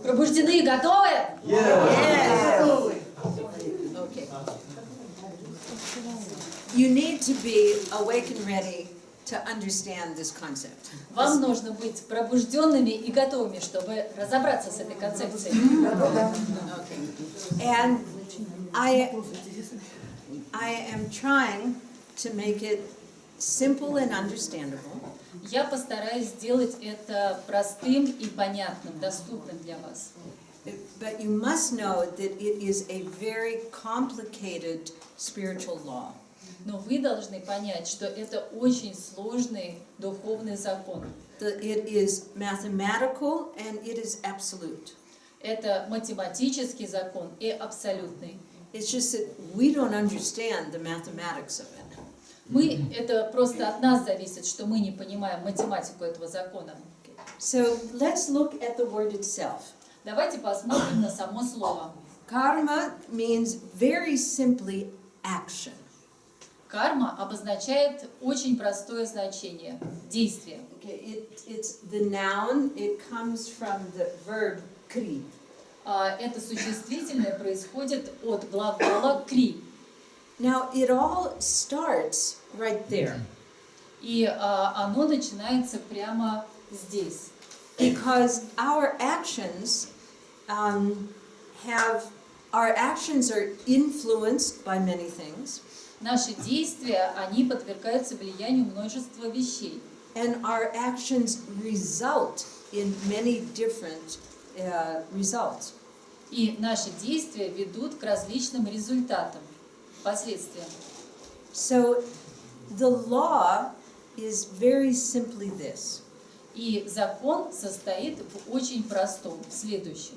Пробуждены и готовы? Yes. Okay. You need to be awake and ready to understand this concept. Вам нужно быть пробужденными и готовыми, чтобы разобраться с этой концепцией. Okay. And I am trying to make it simple and understandable. Я постараюсь сделать это простым и понятным, доступным для вас. But you must know that it is a very complicated spiritual law. Но вы должны понять, что это очень сложный духовный закон. It is mathematical and it is absolute. Это математический закон и абсолютный. It's just that we don't understand the mathematics of it. Это просто от нас зависит, что мы не понимаем математику этого закона. So let's look at the word itself. Давайте посмотрим на само слово. Karma means very simply action. Карма обозначает очень простое значение – действие. Okay, it's the noun. It comes from the verb kri. Это существительное происходит от глагола «кри». Now it all starts right there. И оно начинается прямо здесь. Because our actions are influenced by many things. Наши действия, они подвергаются влиянию множества вещей. And our actions result in many different results. И наши действия ведут к различным результатам, последствиям. So the law is very simply this. И закон состоит в очень простом, в следующем.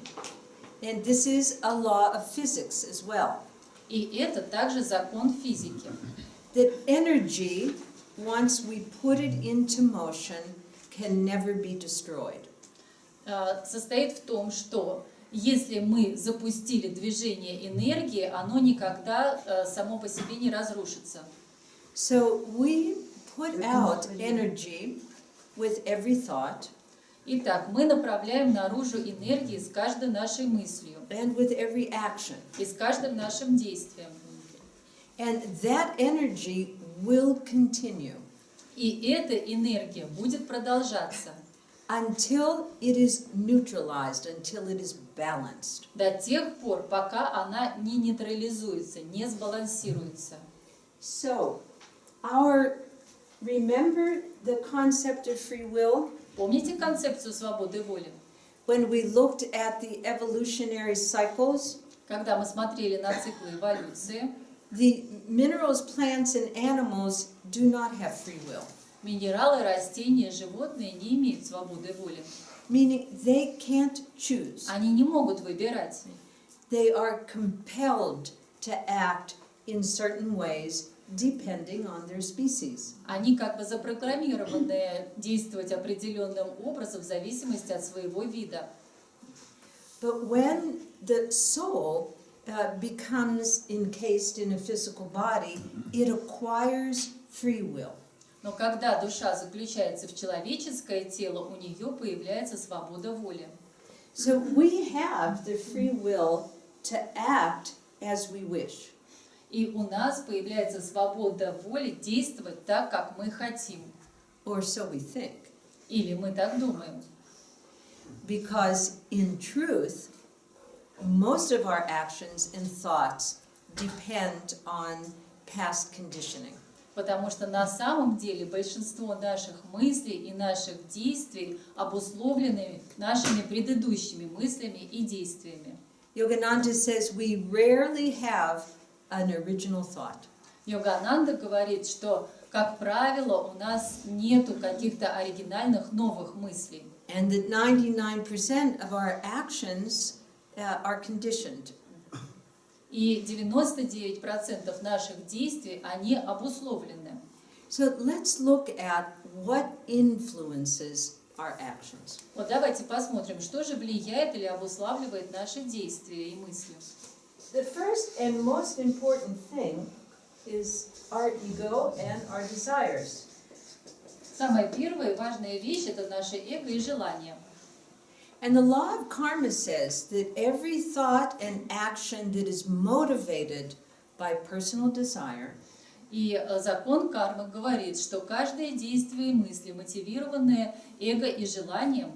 And this is a law of physics as well. И это также закон физики. That energy, once we put it into motion, can never be destroyed. Состоит в том, что если мы запустили движение энергии, оно никогда само по себе не разрушится. So we put out energy with every thought. Итак, мы направляем наружу энергии с каждой нашей мыслью And with every action. и с каждым нашим действием. And that energy will continue. И эта энергия будет продолжаться Until it is neutralized, until it is balanced. до тех пор, пока она не нейтрализуется, не сбалансируется. So, remember the concept of free will? Помните концепцию свободы воли? When we looked at the evolutionary cycles, Когда мы смотрели на циклы эволюции, the minerals, plants, and animals do not have free will. минералы, растения, животные не имеют свободы воли. Meaning they can't choose. Они не могут выбирать. They are compelled to act in certain ways depending on their species. Они как бы запрограммированы действовать определенным образом в зависимости от своего вида. But when the soul becomes encased in a physical body, it acquires free will. Но когда душа заключается в человеческое тело, у нее появляется свобода воли. So we have the free will to act as we wish. И у нас появляется свобода воли действовать так, как мы хотим. Or so we think. Или мы так думаем. Because in truth, most of our actions and thoughts depend on past conditioning. Потому что на самом деле большинство наших мыслей и наших действий обусловлены нашими предыдущими мыслями и действиями. Yogananda says we rarely have an original thought. Йогананда говорит, что, как правило, у нас нету каких-то оригинальных новых мыслей. And that 99% of our actions are conditioned. И 99% наших действий, они обусловлены. So let's look at what influences our actions. Вот давайте посмотрим, что же влияет или обуславливает наши действия и мысли. The first and most important thing is our ego and our desires. Самая первая и важная вещь – это наше эго и желание. And the law of karma says that every thought and action that is motivated by personal desire И закон кармы говорит, что каждое действие и мысли, мотивированные эго и желанием,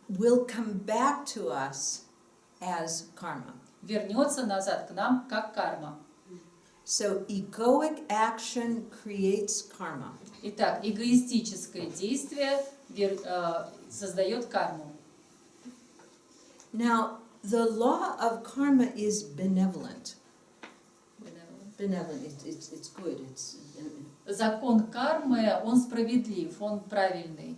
will come back to us as karma. вернется назад к нам как карма. So egoic action creates karma. Итак, эгоистическое действие создает карму. Now, the law of karma is benevolent. Benevolent, it's good. Закон кармы, он справедлив, он правильный.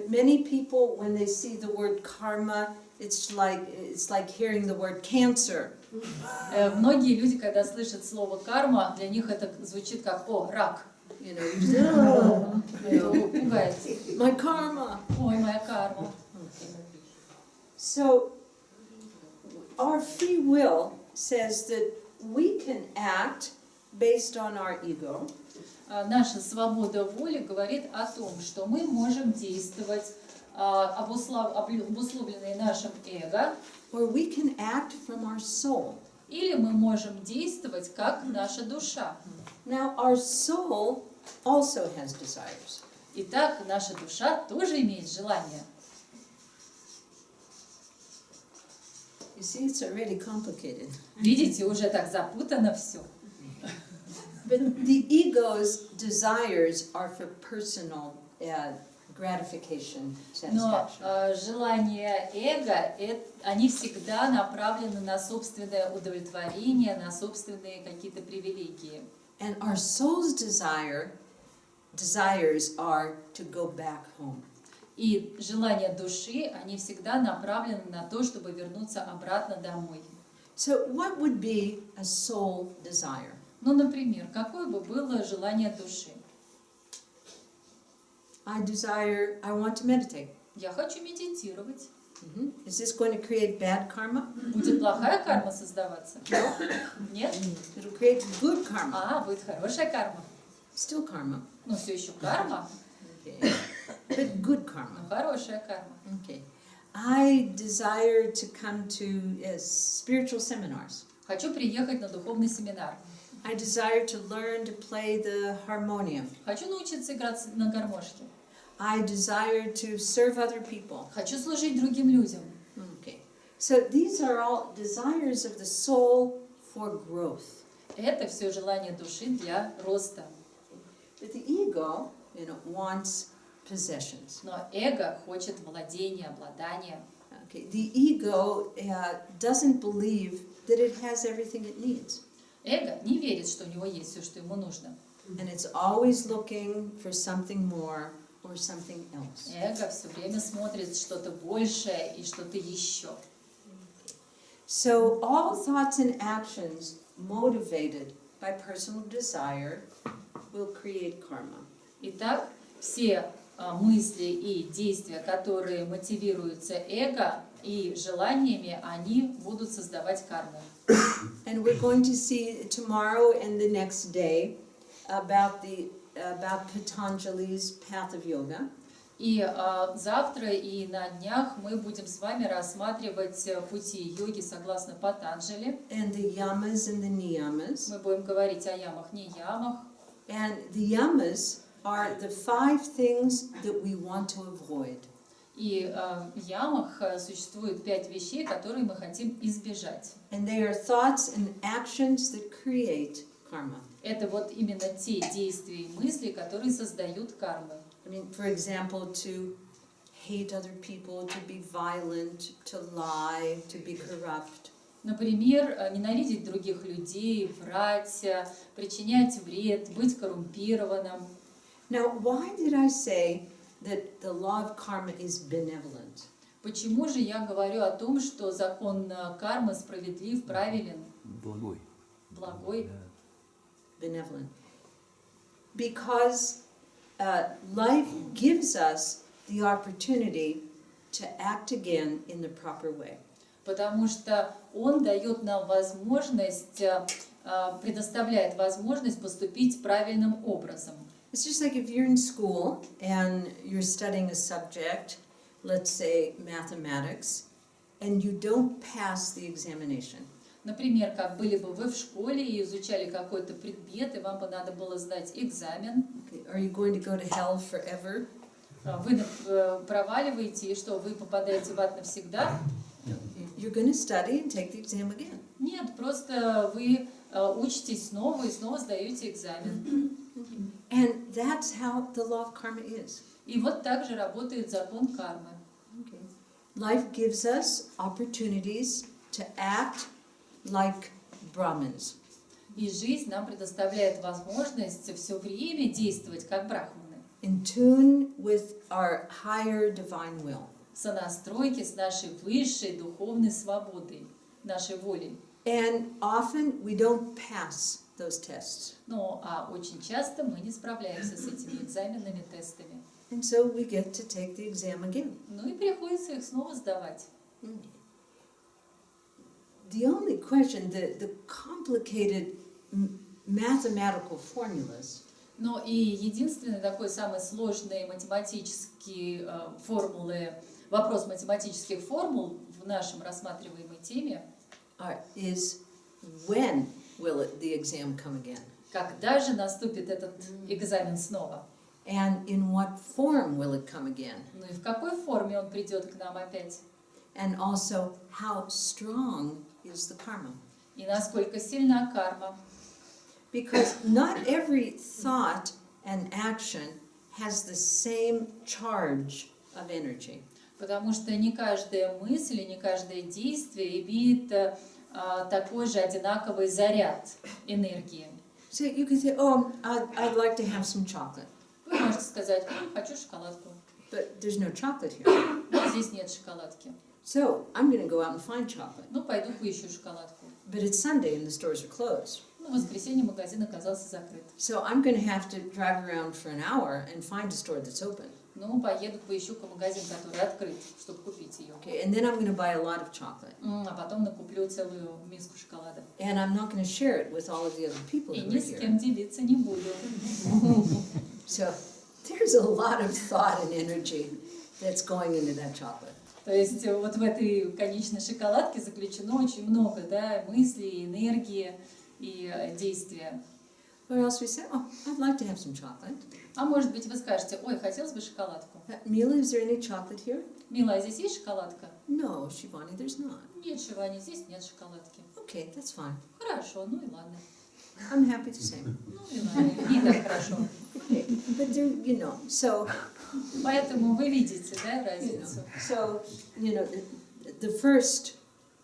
Many people, when they see the word karma, it's like hearing the word cancer. Многие люди, когда слышат слово карма, для них это звучит как «о, рак». You know, Это пугает. my karma. Ой, моя карма. So, our free will says that we can act based on our ego, Наша свобода воли говорит о том, что мы можем действовать обусловленные нашим эго, or we can act from our soul. или мы можем действовать как наша душа. Now, our soul also has desires. Итак, наша душа тоже имеет желание. You see, it's already complicated. Видите, уже так запутано все. But the ego's desires are for personal gratification, Но satisfaction. желания эго, они всегда направлены на собственное удовлетворение, на собственные какие-то привилегии. And our soul's desires are to go back home. И желания души, они всегда направлены на то, чтобы вернуться обратно домой. So what would be a soul desire? Ну, например, какое бы было желание души? I want to meditate. Я хочу медитировать. Is this going to create bad karma? Будет плохая карма создаваться? Нет? It'll create good karma. А, будет хорошая карма. Still karma. Ну, все еще карма, Okay. But good но karma. хорошая карма. Okay. I desire to come to spiritual seminars. Хочу приехать на духовный семинар. I desire to learn to play the harmonium. Хочу научиться играть на гармошке. I desire to serve other people. Хочу служить другим людям. Okay. So these are all desires of the soul for growth. Это все желание души для роста. But the ego, wants possessions. Но эго хочет владения, обладания. Okay. The ego doesn't believe that it has everything it needs. Эго не верит, что у него есть все, что ему нужно. And it's always looking for something more or something else. Эго все время смотрит что-то большее и что-то еще. So all thoughts and actions motivated by personal desire will create karma. Итак, все мысли и действия, которые мотивируются эго и желаниями, они будут создавать карму. And we're going to see tomorrow and the next day about Patanjali's path of yoga. И завтра и на днях мы будем с вами рассматривать пути йоги согласно Патанджали. And the yamas and the niyamas. Мы будем говорить о ямах, не ямах. And the yamas are the 5 things that we want to avoid. И в ямах существует 5 вещей, которые мы хотим избежать. And they are thoughts and actions that create karma. Это вот именно те действия и мысли, которые создают карму. I mean, for example, to hate other people, to be violent, to lie, to be corrupt. Например, ненавидеть других людей, врать, причинять вред, быть коррумпированным. Now, why did I say that the law of karma is benevolent? Почему же я говорю о том, что закон кармы справедлив, правилен, Благой. благой? Benevolent. Because life gives us the opportunity to act again in the proper way. Потому что он дает нам возможность, предоставляет возможность поступить правильным образом. It's just like if you're in school and you're studying a subject let's say mathematics, and you don't pass the examination. Например, как были бы вы в школе и изучали какой-то предмет, и вам бы надо было сдать экзамен. Okay, are you going to go to hell forever? Вы проваливаете, и что, вы попадаете в ад навсегда? You're going to study and take the exam again. Нет, просто вы учитесь снова и снова сдаете экзамен. And that's how the law of karma is. И вот так же работает закон кармы. Okay. Life gives us opportunities to act like Brahmins. И жизнь нам предоставляет возможность все время действовать как брахманы. In tune with our higher divine will. В сонастройке с нашей высшей духовной свободой, нашей волей. And often we don't pass those tests. Ну, а очень часто мы не справляемся с этими экзаменами, тестами. And so we get to take the exam again. Ну и приходится их снова сдавать. The only question, the complicated mathematical formulas, Но и единственный такой самый сложный математический формулы, вопрос математических формул в нашем рассматриваемой теме, is when will the exam come again? когда же наступит этот экзамен снова? And in what form will it come again? Ну и в какой форме он придет к нам опять? And also, how strong is the karma? И насколько сильна карма? Because not every thought and action has the same charge of energy. Потому что не каждая мысль и не каждое действие имеет такой же одинаковый заряд энергии. So you can say, oh, I'd like to have some chocolate. Вы можете сказать, хочу шоколадку. But there's no chocolate here. Но здесь нет шоколадки. So I'm going to go out and find chocolate. Ну, пойду поищу шоколадку. But it's Sunday and the stores are closed. Ну, в воскресенье магазин оказался закрыт. So I'm going to have to drive around for an hour and find a store that's open. Ну, поеду, поищу-ка магазин, который открыт, чтобы купить ее. Okay, and then I'm going to buy a lot of chocolate. А потом накуплю целую миску шоколада. And I'm not going to share it with all of the other people И who ни are с here. кем делиться не буду. So there's a lot of thought and energy that's going into that chocolate. То есть вот в этой конечной шоколадке заключено очень много, да, мыслей, энергии и действия. Or else we say, oh, I'd like to have some chocolate. А может быть, вы скажете, ой, хотелось бы шоколадку. Mila, is there any chocolate here? Мила, а здесь есть шоколадка? No, Shivani, there's not. Нет, Шивани, здесь нет шоколадки. Okay, that's fine. Хорошо, ну и ладно. I'm happy to say. Ну и ладно, не так хорошо. Okay, but there, you know, so, Поэтому вы видите, да, you know, разницу? so, you know, the first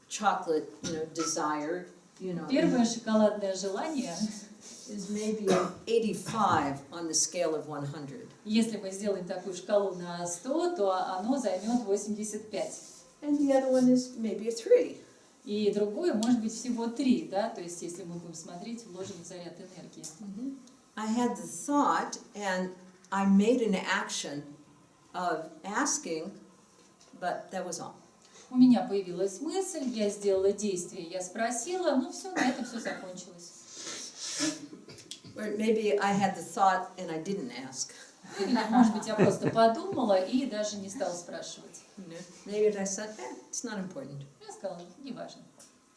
chocolate, you know, desire, you know, Первое шоколадное желание, is maybe an 85 on the scale of 100. если мы сделаем такую шкалу на 100, то оно займет 85. And the other one is maybe a 3. И другое может быть всего 3, да, то есть если мы будем смотреть вложенный заряд энергии. I had the thought and I made an action of asking, but that was all. У меня появилась мысль, я сделала действие, я спросила, ну все, на этом все закончилось. Or maybe I had the thought and I didn't ask. Или, может быть, я просто подумала и даже не стала спрашивать. You know, maybe I said, it's not important. Я сказала, не важно.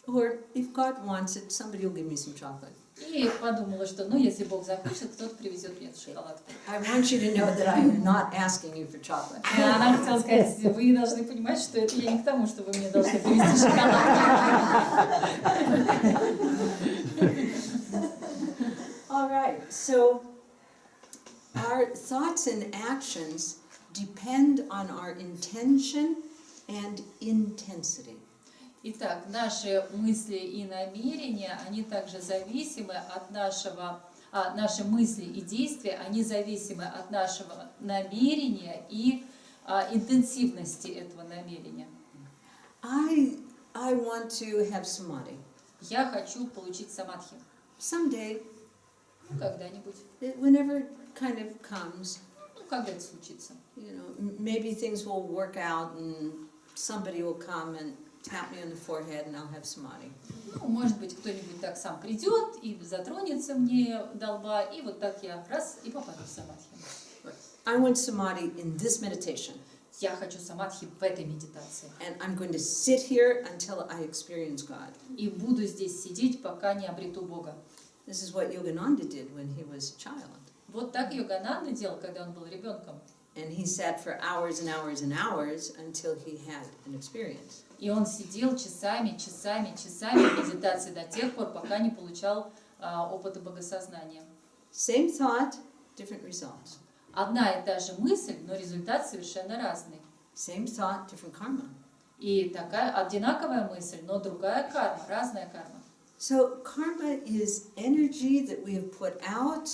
Or if God wants it, somebody will give me some chocolate. И подумала, что, ну, если Бог захочет, кто-то привезет мне эту шоколадку. I want you to know that I am not asking you for chocolate. И она хотела сказать, вы должны понимать, что это я не к тому, что вы мне должны привезти шоколадку. All right, so our thoughts and actions depend on our intention and intensity. Итак, наши мысли и намерения, они также зависимы от наши мысли и действия, они зависимы от нашего намерения и интенсивности этого намерения. I want to have samadhi. Я хочу получить самадхи. Someday, Ну, когда-нибудь. whenever it kind of comes, Ну, когда это случится. you know, maybe things will work out and somebody will come and tap me on the forehead and I'll have samadhi. Ну, может быть, кто-нибудь так сам придет и затронется мне до лба, и вот так я раз и попаду в самадхи. I want samadhi in this meditation. я хочу самадхи в этой медитации. And I'm going to sit here until I experience God. И буду здесь сидеть, пока не обрету Бога. This is what Yogananda did when he was a child. Вот так Йогананда делал, когда он был ребенком. And he sat for hours and hours and hours until he had an experience. И он сидел часами, часами, часами в медитации до тех пор, пока не получал опыта богосознания. Same thought, different results. Одна и та же мысль, но результат совершенно разный. Same thought, different karma. И такая одинаковая мысль, но другая карма, разная карма. So karma is energy that we have put out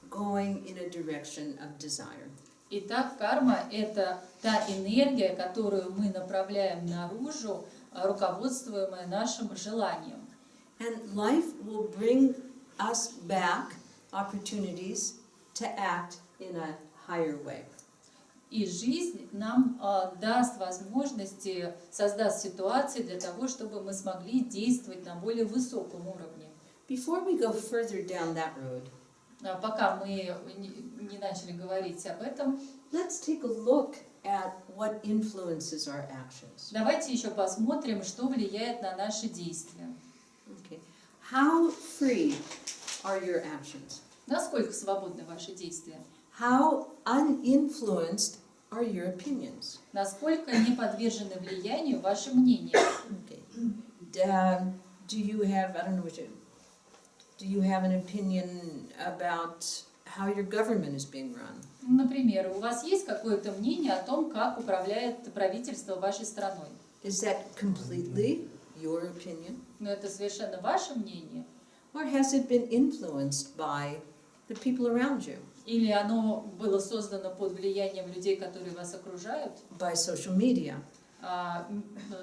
going in a direction of desire. Итак, карма – это та энергия, которую мы направляем наружу, руководствуемая нашим желанием. And life will bring us back opportunities to act in a higher way. И жизнь нам даст возможности, создаст ситуации для того, чтобы мы смогли действовать на более высоком уровне. Before we go further down that road, Пока мы не начали говорить об этом, let's take a look at what influences our actions. давайте еще посмотрим, что влияет на наши действия. Okay. How free are your actions? Насколько свободны ваши действия? How uninfluenced are your opinions? Насколько не подвержены влиянию ваши мнения? Okay. Do you have, I don't know what you, do you have an opinion about how your government is being run? Например, у вас есть какое-то мнение о том, как управляет правительство вашей страной? Is that completely your opinion? Но это совершенно ваше мнение? Or has it been influenced by the people around you? Или оно было создано под влиянием людей, которые вас окружают, By social media?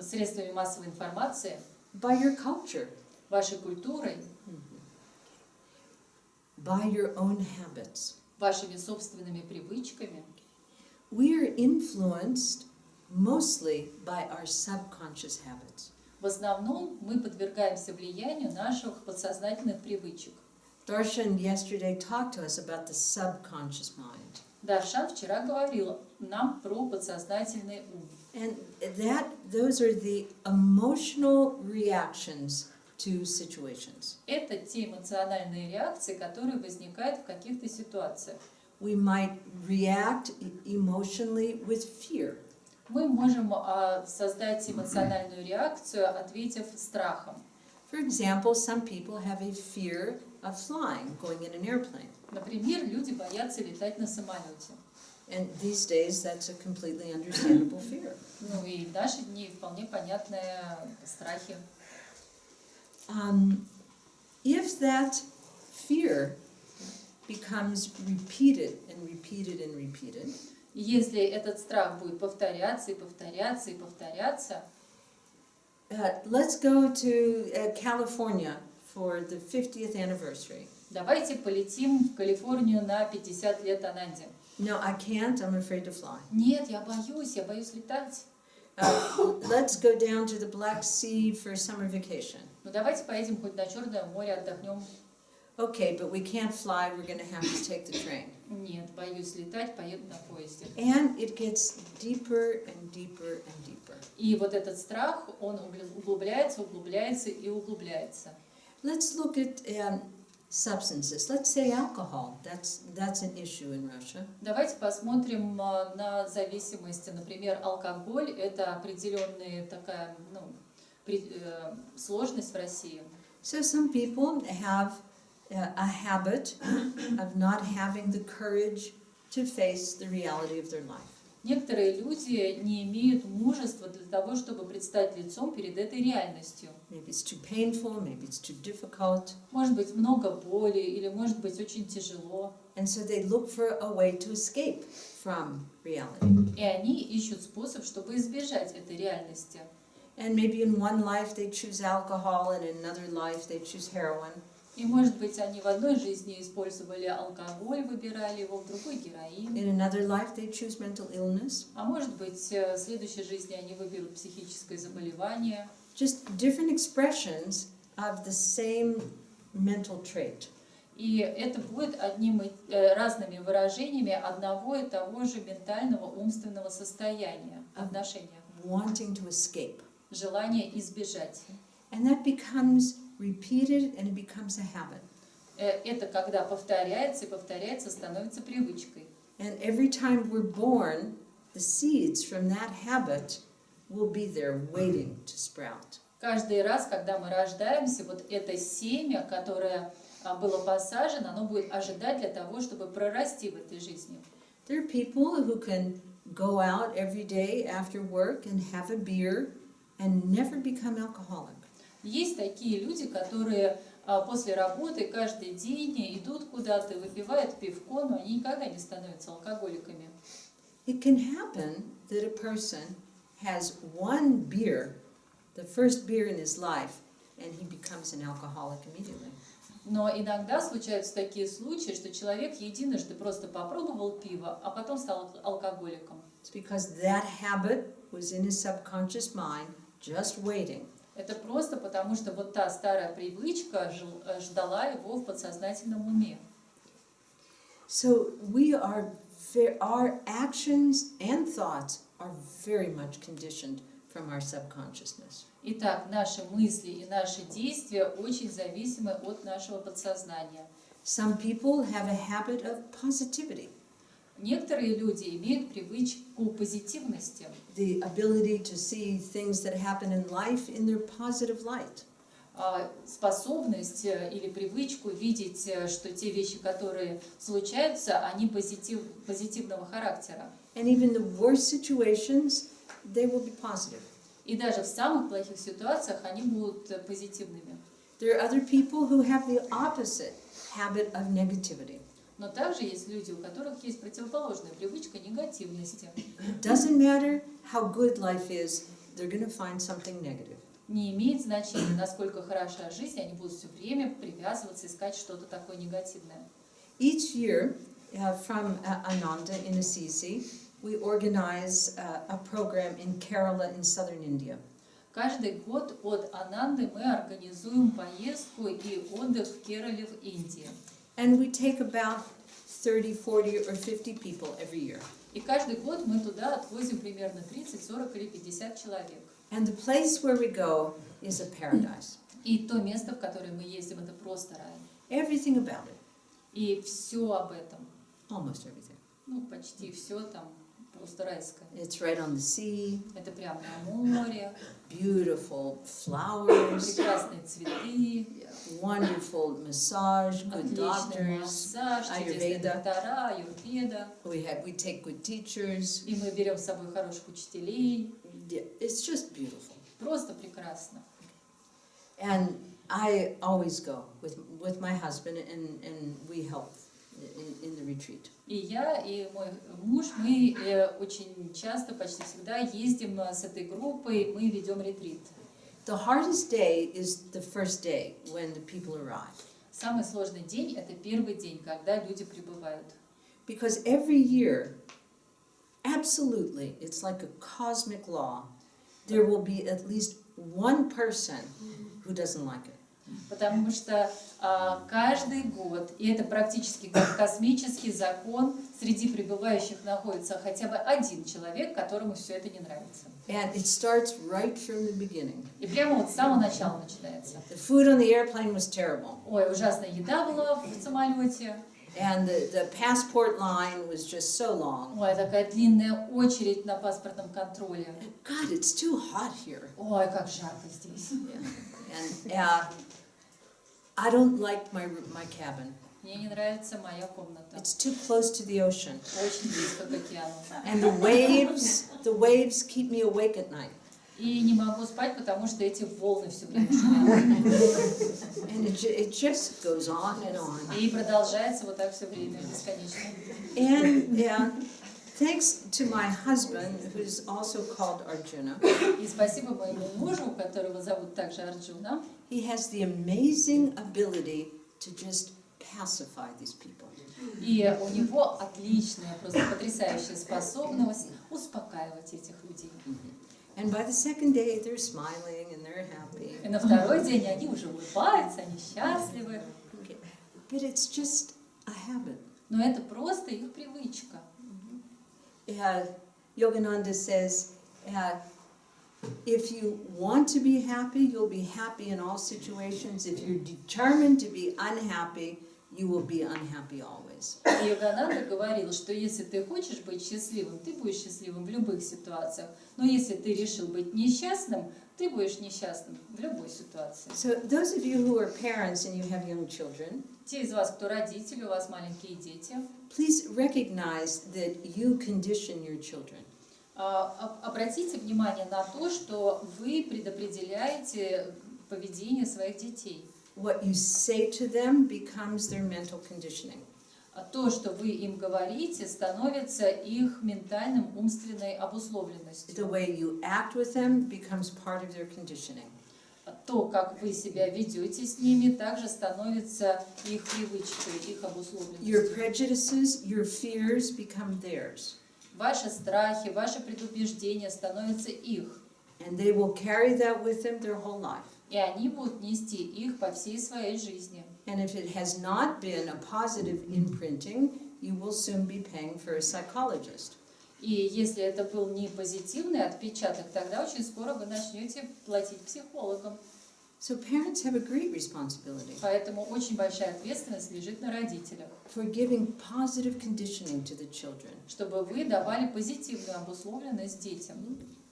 средствами массовой информации, By your culture? вашей культурой, By your own habits? вашими собственными привычками? We are influenced mostly by our subconscious habits. В основном мы подвергаемся влиянию наших подсознательных привычек. Darshan yesterday talked to us about the subconscious mind. Даршан вчера говорил нам про подсознательный ум. And those are the emotional reactions to situations. Это те эмоциональные реакции, которые возникают в каких-то ситуациях. We might react emotionally with fear. Мы можем создать эмоциональную реакцию, ответив страхом. For example, some people have a fear of flying, going in an airplane. Например, люди боятся летать на самолете. And these days, that's a completely understandable fear. Ну и в наши дни вполне понятные страхи. If that fear becomes repeated and repeated and repeated, И если этот страх будет повторяться и повторяться и повторяться, let's go to California for the 50th anniversary. давайте полетим в Калифорнию на 50 лет Ананде. No, I can't. I'm afraid to fly. Нет, я боюсь летать. Let's go down to the Black Sea for summer vacation. Ну давайте поедем хоть на Черное море, отдохнем. Okay, but we can't fly. We're going to have to take the train. Нет, боюсь летать, поеду на поезде. And it gets deeper and deeper and deeper. И вот этот страх, он углубляется, углубляется и углубляется. Let's look at substances. Let's say alcohol. That's an issue in Russia. Давайте посмотрим на зависимости. Например, алкоголь – это определенная такая сложность в России. So some people have a habit of not having the courage to face the reality of their life. Некоторые люди не имеют мужества для того, чтобы предстать лицом перед этой реальностью. Maybe it's too painful, maybe it's too difficult. Может быть, много боли, или может быть очень тяжело. And so they look for a way to escape from reality. И они ищут способ, чтобы избежать этой реальности. And maybe in one life they choose alcohol, and in another life they choose heroin. И, может быть, они в одной жизни использовали алкоголь, выбирали его, в другой героин. In another life they choose mental illness. А может быть, в следующей жизни они выберут психическое заболевание. Just different expressions of the same mental trait. И это будет разными выражениями одного и того же ментального, умственного состояния, отношения, wanting to escape. желание избежать. And that becomes repeated and it becomes a habit. Это когда повторяется и повторяется, становится привычкой. And every time we're born, the seeds from that habit will be there waiting to sprout. Каждый раз, когда мы рождаемся, вот это семя, которое было посажено, оно будет ожидать для того, чтобы прорасти в этой жизни. There are people who can go out every day after work and have a beer and never become alcoholic. Есть такие люди, которые после работы каждый день идут куда-то, выпивают пивко, но они никогда не становятся алкоголиками. It can happen that a person has one beer, the first beer in his life, and he becomes an alcoholic immediately. Но иногда случаются такие случаи, что человек единожды просто попробовал пиво, а потом стал алкоголиком. It's because that habit was in his subconscious mind, just waiting. Это просто потому, что вот та старая привычка ждала его в подсознательном уме. So our actions and thoughts are very much conditioned from our subconsciousness. Итак, наши мысли и наши действия очень зависимы от нашего подсознания. Some people have a habit of positivity, Некоторые люди имеют привычку позитивности, the ability to see things that happen in life in their positive light. Способность или привычку видеть, что те вещи, которые случаются, они позитивного характера. And even the worst situations, they will be positive. И даже в самых плохих ситуациях они будут позитивными. There are other people who have the opposite habit of negativity. Но также есть люди, у которых есть противоположная привычка негативности. It doesn't matter how good life is, they're going to find something negative. Не имеет значения, насколько хороша жизнь, они будут все время привязываться, искать что-то такое негативное. Each year, from Ananda in Assisi, we organize a program in Kerala in southern India. Каждый год от Ананды мы организуем поездку и отдых в Керале в Индии. And we take about 30, 40, or 50 people every year. И каждый год мы туда отвозим примерно 30, 40 или 50 человек. And the place where we go is a paradise. И то место, в которое мы ездим, это просто рай. Everything about it, И все об этом, almost everything. ну почти все там просто райское. It's right on the sea, Это прямо на море, beautiful flowers, прекрасные цветы, wonderful massage, good отличный doctors. массаж, чудесные Ayurveda. доктора, аюрведа. We take good teachers. И мы берем с собой хороших учителей. Yeah, it's just beautiful. Просто прекрасно. And I always go with my husband, and we help in the retreat. И я, и мой муж, мы очень часто, почти всегда ездим с этой группой, мы ведем ретрит. The hardest day is the first day when the people arrive. Самый сложный день – это первый день, когда люди прибывают. Because every year, absolutely, it's like a cosmic law, there will be at least one person who doesn't like it. Потому что каждый год, и это практически как космический закон, среди прибывающих находится хотя бы один человек, которому все это не нравится. And it starts right from the beginning. И прямо вот с самого начала начинается. The food on the airplane was terrible. Ой, ужасная еда была в самолете. And the passport line was just so long. Ой, такая длинная очередь на паспортном контроле. God, it's too hot here. Ой, как жарко здесь. And I don't like my cabin. Мне не нравится моя комната. It's too close to the ocean. Очень близко к океану. And the waves keep me awake at night. И не могу спать, потому что эти волны все время шумят. And it just goes on and on. И продолжается вот так все время, бесконечно. And thanks to my husband, who's also called Arjuna, И спасибо моему мужу, которого зовут также Арджуна. he has the amazing ability to just pacify these people. И у него отличная, просто потрясающая способность успокаивать этих людей. And by the second day, they're smiling and they're happy. И на второй день они уже улыбаются, они счастливы. but it's just a habit. Но это просто их привычка. Yogananda says, if you want to be happy, you'll be happy in all situations. If you're determined to be unhappy, you will be unhappy always. И Йогананда говорил, что если ты хочешь быть счастливым, ты будешь счастливым в любых ситуациях. Но если ты решил быть несчастным, ты будешь несчастным в любой ситуации. So those of you who are parents and you have young children, Те из вас, кто родители, у вас маленькие дети, please recognize that you condition your children. Обратите внимание на то, что вы предопределяете поведение своих детей. What you say to them becomes their mental conditioning. То, что вы им говорите, становится их ментальным, умственной обусловленностью. The way you act with them becomes part of their conditioning. То, как вы себя ведете с ними, также становится их привычкой, их Your обусловленностью. prejudices, your fears become theirs. Ваши страхи, ваши предубеждения становятся их. And they will carry that with them their whole life. И они будут нести их по всей своей жизни. And if it has not been a positive imprinting, you will soon be paying for a psychologist. И если это был не позитивный отпечаток, тогда очень скоро вы начнете платить психологам. So parents have a great responsibility Поэтому очень большая ответственность лежит на родителях, for giving positive conditioning to the children. чтобы вы давали позитивную обусловленность детям.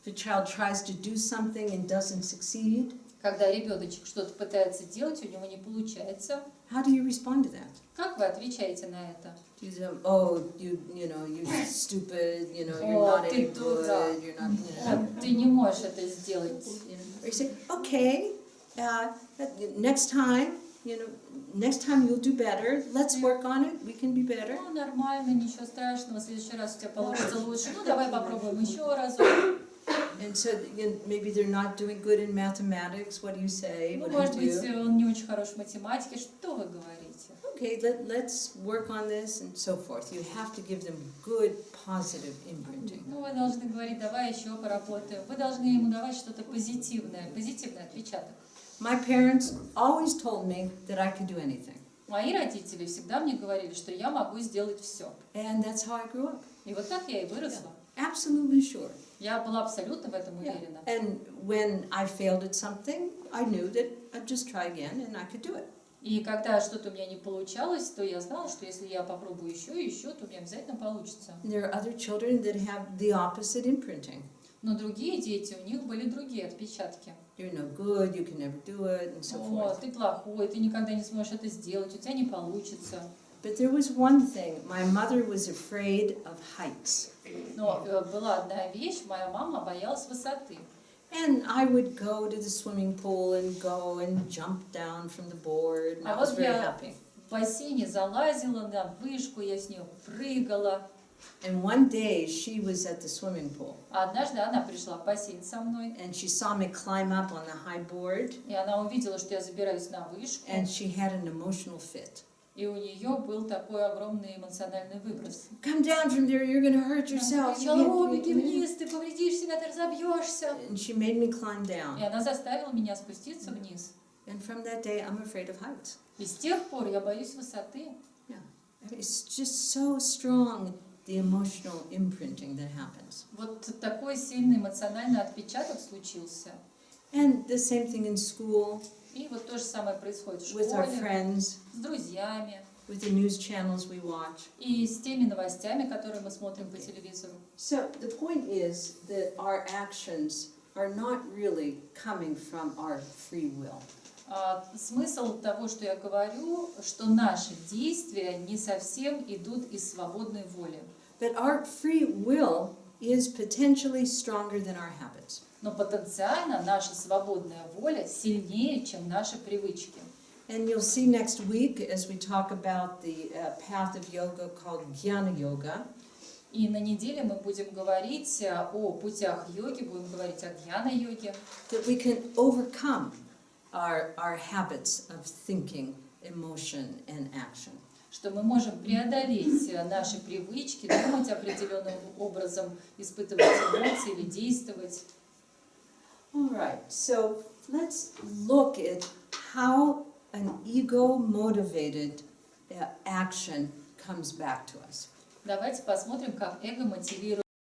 If a child tries to do something and doesn't succeed, Когда ребеночек что-то пытается делать, у него не получается, how do you respond to that? как вы отвечаете на это? Do you say, oh, you're stupid, you're О, not ты any дурак. good, you're not, Ты не можешь это сделать. Or you say, okay, next time, next time you'll do better. Let's work on it. We can be better. Ну, нормально, ничего страшного, в следующий раз у тебя получится лучше. Ну, давай попробуем еще разок. And so maybe they're not doing good in mathematics. What do you say? Ну, What может do быть, you do? он не очень хорош в математике. Что вы говорите? Okay, let's work on this and so forth. You have to give them good, positive imprinting. Ну, вы должны говорить, давай еще поработаем. Вы должны ему давать что-то позитивное, позитивный отпечаток. My parents always told me that I could do anything. Мои родители всегда мне говорили, что я могу сделать все. And that's how I grew up. И вот так я и выросла. Absolutely sure. Я была абсолютно в этом Yeah. уверена. And when I failed at something, I knew that I'd just try again and I could do it. И когда что-то у меня не получалось, то я знала, что если я попробую еще, то у меня обязательно получится. And there are other children that have the opposite imprinting. Но другие дети, у них были другие отпечатки. You're no good, you can never do it, and so О, forth. ты плохой, ты никогда не сможешь это сделать, у тебя не получится. But there was one thing. My mother was afraid of heights. Но была одна вещь, моя мама боялась высоты. And I would go to the swimming pool and go and jump down from the board, and I А was вот very я happy. в бассейне залазила на вышку, я с нее прыгала. And one day she was at the swimming pool, А однажды она пришла в бассейн со мной, and she saw me climb up on the high board, и она увидела, что я забираюсь на вышку, and she had an emotional fit. и у нее был такой огромный эмоциональный выброс. Come down from there, you're going to hurt Она yourself. кричала: «О, беги вниз, ты повредишь себя, ты разобьешься». And she made me climb И down. она заставила меня спуститься вниз. And from that day, I'm afraid of heights. И с тех пор я боюсь высоты. Yeah. It's just so strong, the emotional imprinting that happens. Вот такой сильный эмоциональный отпечаток случился. And the same thing in school, И вот то же самое происходит в with our школе, friends, с друзьями with the news channels we watch. и с теми новостями, которые мы смотрим по телевизору. So the point is that our actions are not really coming from our free will. Смысл того, что я говорю, что наши действия не совсем идут из свободной воли. But our free will is potentially stronger than our habits. Но потенциально наша свободная воля сильнее, чем наши привычки. And you'll see next week as we talk about the path of yoga called Jnana Yoga, И на неделе мы будем говорить о путях йоги, будем говорить о дьяна-йоге, that we can overcome our habits of thinking, emotion, and action. что мы можем преодолеть наши привычки, думать определенным образом, испытывать эмоции или действовать. All right, so let's look at how an ego-motivated action comes back to us. Давайте посмотрим, как эго мотивирует